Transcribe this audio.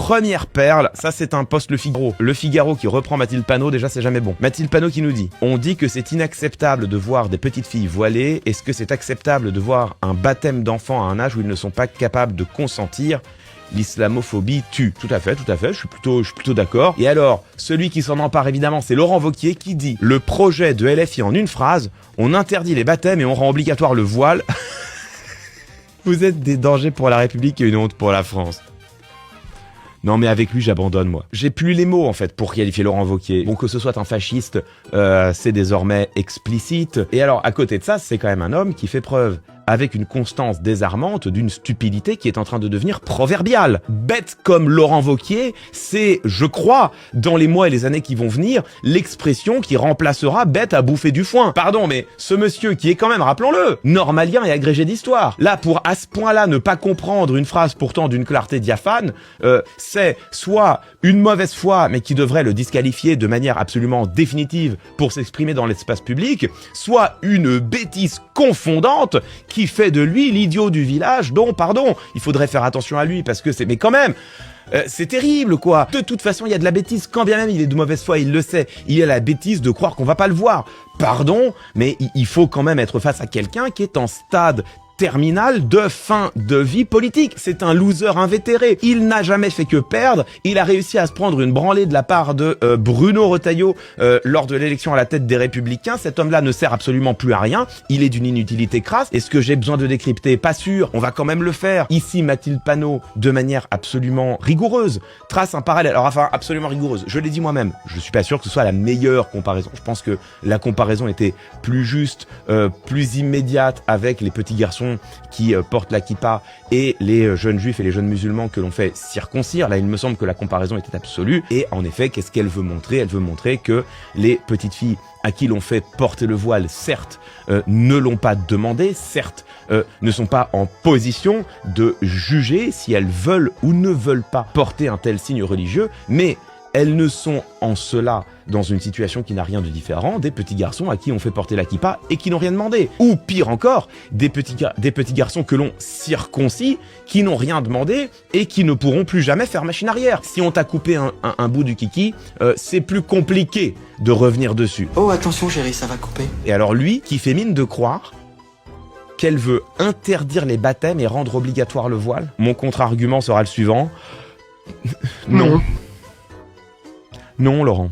Première perle, ça c'est un post Le Figaro. Le Figaro qui reprend Mathilde Panot, déjà c'est jamais bon. Mathilde Panot qui nous dit: on dit que c'est inacceptable de voir des petites filles voilées, est-ce que c'est acceptable de voir un baptême d'enfants à un âge où ils ne sont pas capables de consentir? L'islamophobie tue. Tout à fait, je suis plutôt d'accord. Et alors, celui qui s'en empare évidemment, c'est Laurent Wauquiez qui dit: le projet de LFI en une phrase, on interdit les baptêmes et on rend obligatoire le voile. Vous êtes des dangers pour la République et une honte pour la France. Non mais avec lui j'abandonne moi. J'ai plus les mots en fait pour qualifier Laurent Wauquiez. Bon, que ce soit un fasciste, c'est désormais explicite. Et alors à côté de ça, c'est quand même un homme qui fait preuve avec une constance désarmante d'une stupidité qui est en train de devenir proverbiale. Bête comme Laurent Wauquiez, c'est, je crois, dans les mois et les années qui vont venir, l'expression qui remplacera bête à bouffer du foin. Pardon, mais ce monsieur qui est quand même, rappelons-le, normalien et agrégé d'histoire, là pour à ce point-là ne pas comprendre une phrase pourtant d'une clarté diaphane, c'est soit une mauvaise foi mais qui devrait le disqualifier de manière absolument définitive pour s'exprimer dans l'espace public, soit une bêtise confondante qui fait de lui l'idiot du village dont, pardon, il faudrait faire attention à lui parce que c'est... Mais quand même, c'est terrible quoi. De toute façon, il y a de la bêtise, quand bien même il est de mauvaise foi, il le sait. Il y a la bêtise de croire qu'on va pas le voir. Pardon, mais il faut quand même être face à quelqu'un qui est en stade terminal de fin de vie politique. C'est un loser invétéré. Il n'a jamais fait que perdre. Il a réussi à se prendre une branlée de la part de Bruno Retailleau lors de l'élection à la tête des Républicains. Cet homme-là ne sert absolument plus à rien. Il est d'une inutilité crasse. Est-ce que j'ai besoin de décrypter? Pas sûr. On va quand même le faire. Ici, Mathilde Panot, de manière absolument rigoureuse, trace un parallèle. Alors enfin, absolument rigoureuse. Je l'ai dit moi-même. Je suis pas sûr que ce soit la meilleure comparaison. Je pense que la comparaison était plus juste, plus immédiate avec les petits garçons qui portent la kippa et les jeunes juifs et les jeunes musulmans que l'on fait circoncire. Là, il me semble que la comparaison était absolue. Et en effet, qu'est-ce qu'elle veut montrer? Elle veut montrer que les petites filles à qui l'on fait porter le voile, certes, ne l'ont pas demandé, certes, ne sont pas en position de juger si elles veulent ou ne veulent pas porter un tel signe religieux, mais elles ne sont en cela dans une situation qui n'a rien de différent des petits garçons à qui on fait porter la kippa et qui n'ont rien demandé. Ou pire encore, des petits garçons que l'on circoncis, qui n'ont rien demandé et qui ne pourront plus jamais faire machine arrière. Si on t'a coupé un bout du kiki, c'est plus compliqué de revenir dessus. Oh attention chérie, ça va couper. Et alors lui, qui fait mine de croire qu'elle veut interdire les baptêmes et rendre obligatoire le voile, mon contre-argument sera le suivant. Non. Non, Laurent.